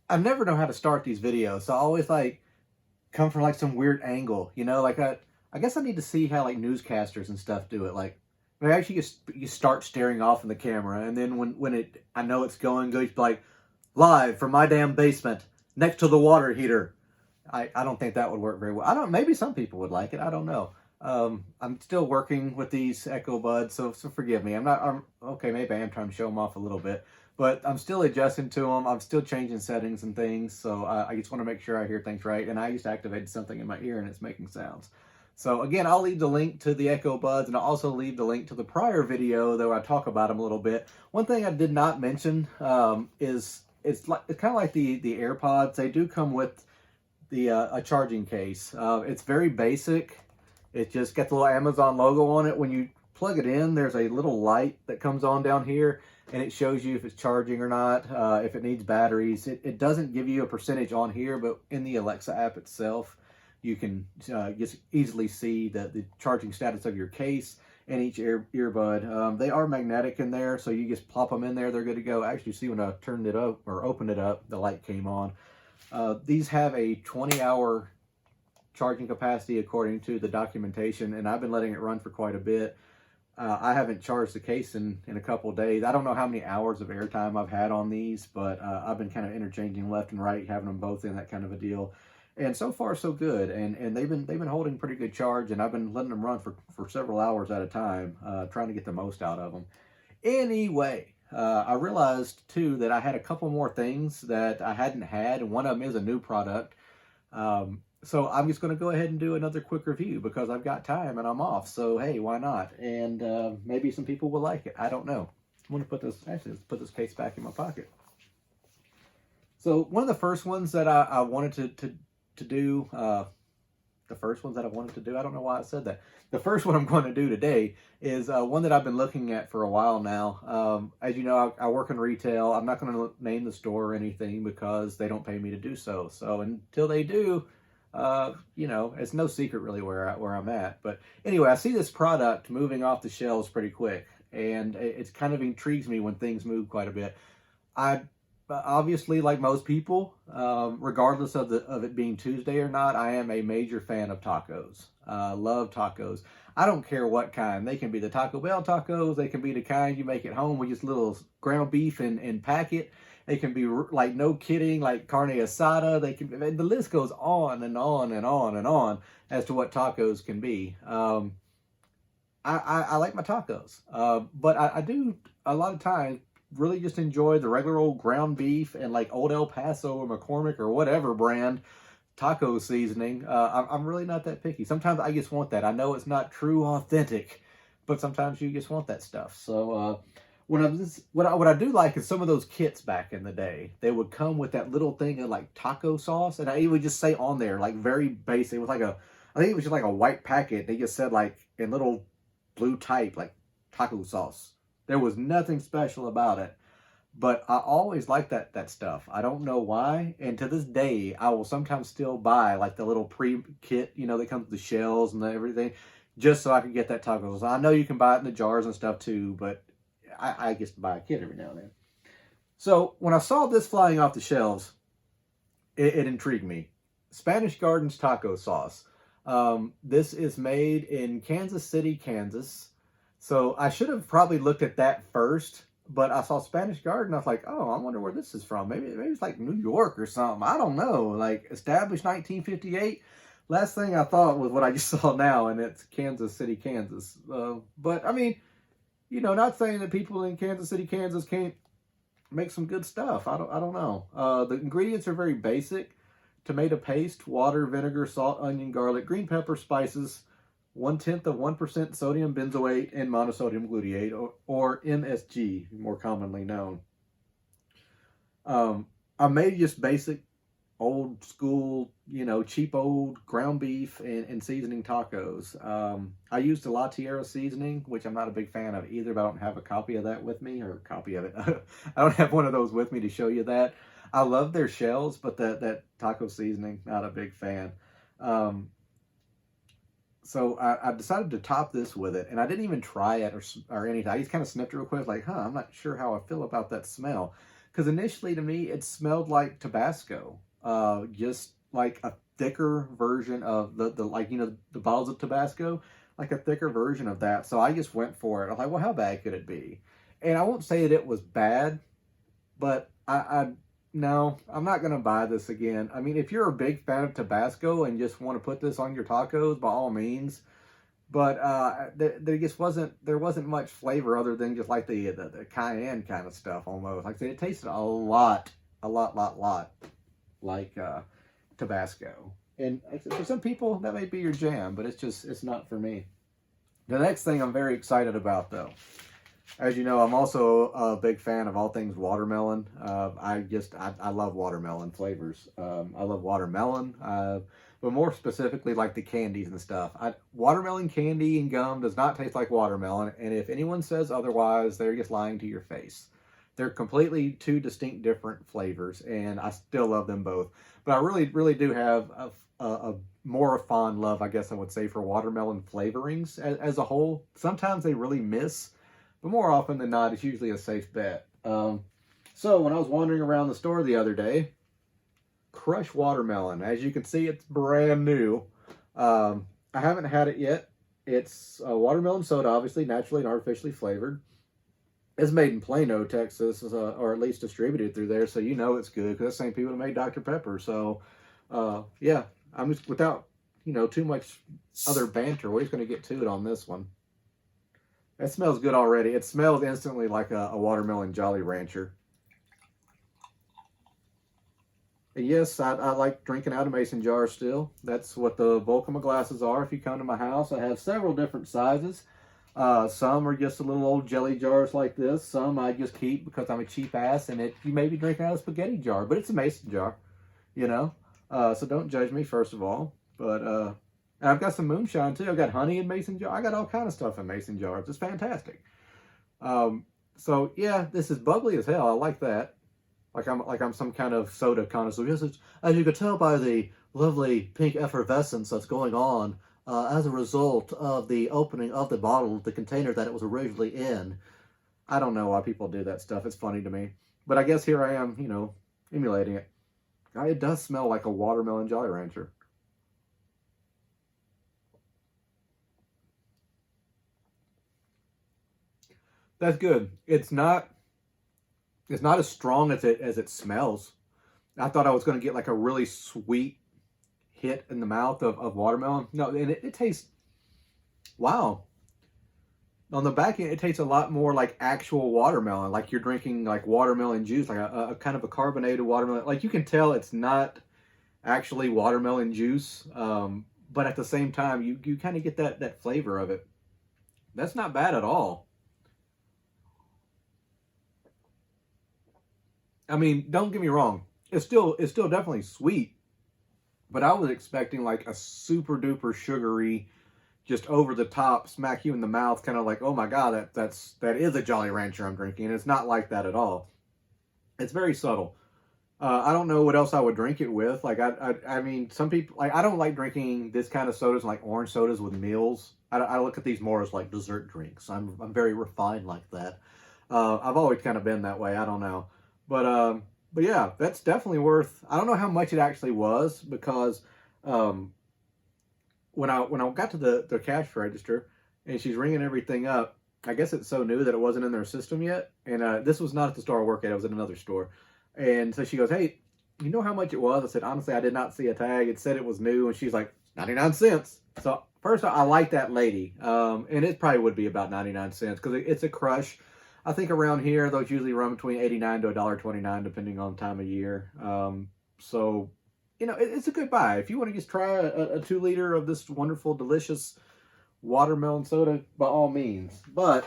I never know how to start these videos, so I always like come from like some weird angle, you know. Like I guess I need to see how like newscasters and stuff do it. Like, maybe actually you start staring off in the camera, and then when I know it's going good, you're like live from my damn basement next to the water heater. I don't think that would work very well. I don't. Maybe some people would like it. I don't know. I'm still working with these Echo Buds, so forgive me. I'm not. I'm okay. Maybe I am trying to show them off a little bit, but I'm still adjusting to them. I'm still changing settings and things. So I just want to make sure I hear things right. And I just activated something in my ear and it's making sounds. So again, I'll leave the link to the Echo Buds, and I'll also leave the link to the prior video though I talk about them a little bit. One thing I did not mention is it's kind of like the AirPods. They do come with the a charging case. It's very basic. It just got the little Amazon logo on it. When you plug it in, there's a little light that comes on down here, and it shows you if it's charging or not, if it needs batteries. It doesn't give you a percentage on here, but in the Alexa app itself, you can just easily see the charging status of your case and each earbud. They are magnetic in there, so you just plop them in there, they're good to go. Actually, see when I turned it up or opened it up, the light came on. These have a 20-hour charging capacity according to the documentation, and I've been letting it run for quite a bit. I haven't charged the case in a couple of days. I don't know how many hours of airtime I've had on these, but I've been kind of interchanging left and right, having them both in, that kind of a deal. And so far so good, and they've been holding pretty good charge, and I've been letting them run for several hours at a time, trying to get the most out of them. Anyway, I realized too that I had a couple more things that I hadn't had, and one of them is a new product. So I'm just going to go ahead and do another quick review because I've got time and I'm off. So hey, why not? And maybe some people will like it. I don't know. I'm going to put this, actually, let's put this case back in my pocket. So one of the first ones that I wanted to do, the first ones that I wanted to do, I don't know why I said that. The first one I'm going to do today is one that I've been looking at for a while now. As you know, I work in retail. I'm not going to name the store or anything because they don't pay me to do so. So until they do, you know, it's no secret really where I'm at. But anyway, I see this product moving off the shelves pretty quick, and it kind of intrigues me when things move quite a bit. I obviously, like most people, regardless of it being Tuesday or not, I am a major fan of tacos. Love tacos. I don't care what kind. They can be the Taco Bell tacos. They can be the kind you make at home with just little ground beef and packet. They can be like, no kidding, like carne asada. They can. The list goes on and on and on and on as to what tacos can be. I like my tacos, but I do a lot of times really just enjoy the regular old ground beef and like Old El Paso or McCormick or whatever brand taco seasoning. I'm really not that picky. Sometimes I just want that. I know it's not true authentic, but sometimes you just want that stuff. So what I do like is some of those kits back in the day. They would come with that little thing of like taco sauce, and it would just say on there like very basic. It was like I think it was just like a white packet. They just said like in little blue type like taco sauce. There was nothing special about it, but I always like that stuff. I don't know why, and to this day, I will sometimes still buy like the little pre-kit, you know, that comes with the shells and everything, just so I can get that taco sauce. I know you can buy it in the jars and stuff too, but I just buy a kit every now and then. So when I saw this flying off the shelves, it intrigued me. Spanish Gardens taco sauce. This is made in Kansas City, Kansas. So I should have probably looked at that first, but I saw Spanish Garden. I was like, oh, I wonder where this is from. Maybe it's like New York or something. I don't know. Like established 1958. Last thing I thought was what I just saw now, and it's Kansas City, Kansas. But I mean, you know, not saying that people in Kansas City, Kansas can't make some good stuff. I don't know. The ingredients are very basic: tomato paste, water, vinegar, salt, onion, garlic, green pepper, spices. 0.1% sodium benzoate and monosodium glutamate, or MSG, more commonly known. I made just basic, old school, you know, cheap old ground beef and seasoning tacos. I used a La Tierra seasoning, which I'm not a big fan of either, but I don't have a copy of that with me, or a copy of it. I don't have one of those with me to show you that. I love their shells, but that taco seasoning, not a big fan. So I decided to top this with it, and I didn't even try it or anything. I just kind of sniffed it real quick, like, I'm not sure how I feel about that smell. Because initially to me, it smelled like Tabasco. Just like a thicker version of the like, you know, the bottles of Tabasco, like a thicker version of that. So I just went for it. I was like, well, how bad could it be? And I won't say that it was bad, but no, I'm not gonna buy this again. I mean, if you're a big fan of Tabasco and just want to put this on your tacos, by all means. But there just wasn't much flavor other than just like the cayenne kind of stuff almost. Like I said, it tasted a lot like Tabasco. And for some people that may be your jam, but it's not for me. The next thing I'm very excited about though, as you know, I'm also a big fan of all things watermelon. I love watermelon flavors. I love watermelon, but more specifically like the candies and stuff. Watermelon candy and gum does not taste like watermelon, and if anyone says otherwise, they're just lying to your face. They're completely two distinct different flavors, and I still love them both. But I really do have a more fond love, I guess I would say, for watermelon flavorings as a whole. Sometimes they really miss, but more often than not, it's usually a safe bet. So when I was wandering around the store the other day, crushed watermelon. As you can see, it's brand new. I haven't had it yet. It's watermelon soda, obviously, naturally and artificially flavored. It's made in Plano, Texas, or at least distributed through there, so you know it's good, because the same people that made Dr. Pepper. So, yeah, I'm just, without, you know, too much other banter, we're just going to get to it on this one. It smells good already. It smells instantly like a watermelon Jolly Rancher. And yes, I like drinking out of mason jars still. That's what the bulk of my glasses are. If you come to my house, I have several different sizes. Some are just a little old jelly jars like this. Some I just keep because I'm a cheap ass, and you may be drinking out of a spaghetti jar, but it's a mason jar, you know? So don't judge me, first of all. But and I've got some moonshine, too. I've got honey in mason jar. I got all kind of stuff in mason jars. It's fantastic. So, yeah, this is bubbly as hell. I like that. Like I'm some kind of soda connoisseur. Yes, as you can tell by the lovely pink effervescence that's going on as a result of the opening of the bottle, the container that it was originally in. I don't know why people do that stuff. It's funny to me. But I guess here I am, you know, emulating it. It does smell like a watermelon Jolly Rancher. That's good. It's not as strong as it smells. I thought I was going to get like a really sweet hit in the mouth of watermelon. No, and it tastes, wow. On the back end, it tastes a lot more like actual watermelon, like you're drinking like watermelon juice, like a kind of a carbonated watermelon. Like you can tell it's not actually watermelon juice, but at the same time, you kind of get that flavor of it. That's not bad at all. I mean, don't get me wrong. It's still definitely sweet, but I was expecting like a super duper sugary, just over the top, smack you in the mouth, kind of like, oh my god, that is a Jolly Rancher I'm drinking. And it's not like that at all. It's very subtle. I don't know what else I would drink it with. Like I mean, some people like I don't like drinking this kind of sodas, like orange sodas with meals. I look at these more as like dessert drinks. I'm very refined like that. I've always kind of been that way. I don't know. But yeah, that's definitely worth. I don't know how much it actually was because when I got to the cash register and she's ringing everything up, I guess it's so new that it wasn't in their system yet. And this was not at the store I work at; it was at another store. And so she goes, "Hey, you know how much it was?" I said, "Honestly, I did not see a tag. It said it was new." And she's like, 99 cents. So first, I like that lady, and it probably would be about 99 cents because it's a crush. I think around here, those usually run between 89 to $1.29, depending on time of year. So, you know, it's a good buy. If you want to just try a 2-liter of this wonderful, delicious watermelon soda, by all means. But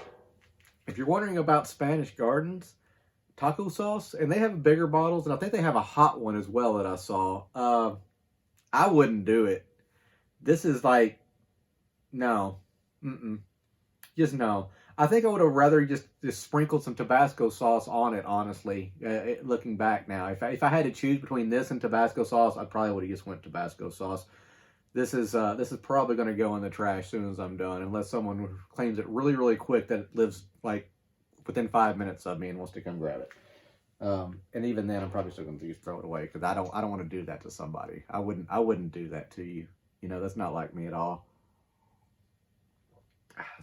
if you're wondering about Spanish Gardens taco sauce, and they have bigger bottles, and I think they have a hot one as well that I saw, I wouldn't do it. This is like, no. Just no. I think I would have rather just sprinkled some Tabasco sauce on it, honestly, looking back now. If I had to choose between this and Tabasco sauce, I probably would have just went Tabasco sauce. This is probably going to go in the trash as soon as I'm done, unless someone claims it really, really quick that it lives, like, within 5 minutes of me and wants to come grab it. And even then, I'm probably still going to just throw it away because I don't want to do that to somebody. I wouldn't do that to you. You know, that's not like me at all.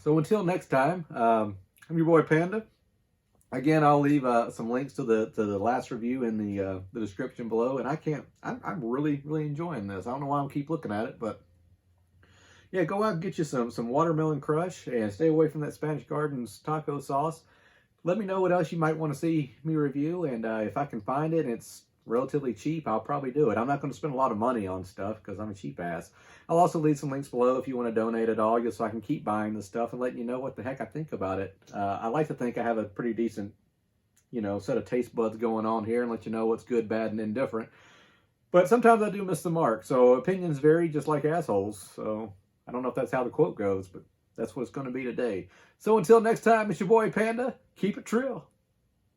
So until next time, I'm your boy Panda. Again, I'll leave some links to the last review in the description below. And I'm really enjoying this. I don't know why I keep looking at it, but yeah, go out and get you some watermelon crush and stay away from that Spanish Gardens taco sauce. Let me know what else you might want to see me review, and if I can find it and it's relatively cheap, I'll probably do it. I'm not going to spend a lot of money on stuff because I'm a cheap ass. I'll also leave some links below if you want to donate at all, just so I can keep buying this stuff and letting you know what the heck I think about it. I like to think I have a pretty decent, you know, set of taste buds going on here and let you know what's good, bad, and indifferent. But sometimes I do miss the mark, so opinions vary just like assholes. So I don't know if that's how the quote goes, but that's what it's going to be today. So until next time, it's your boy Panda. Keep it trill.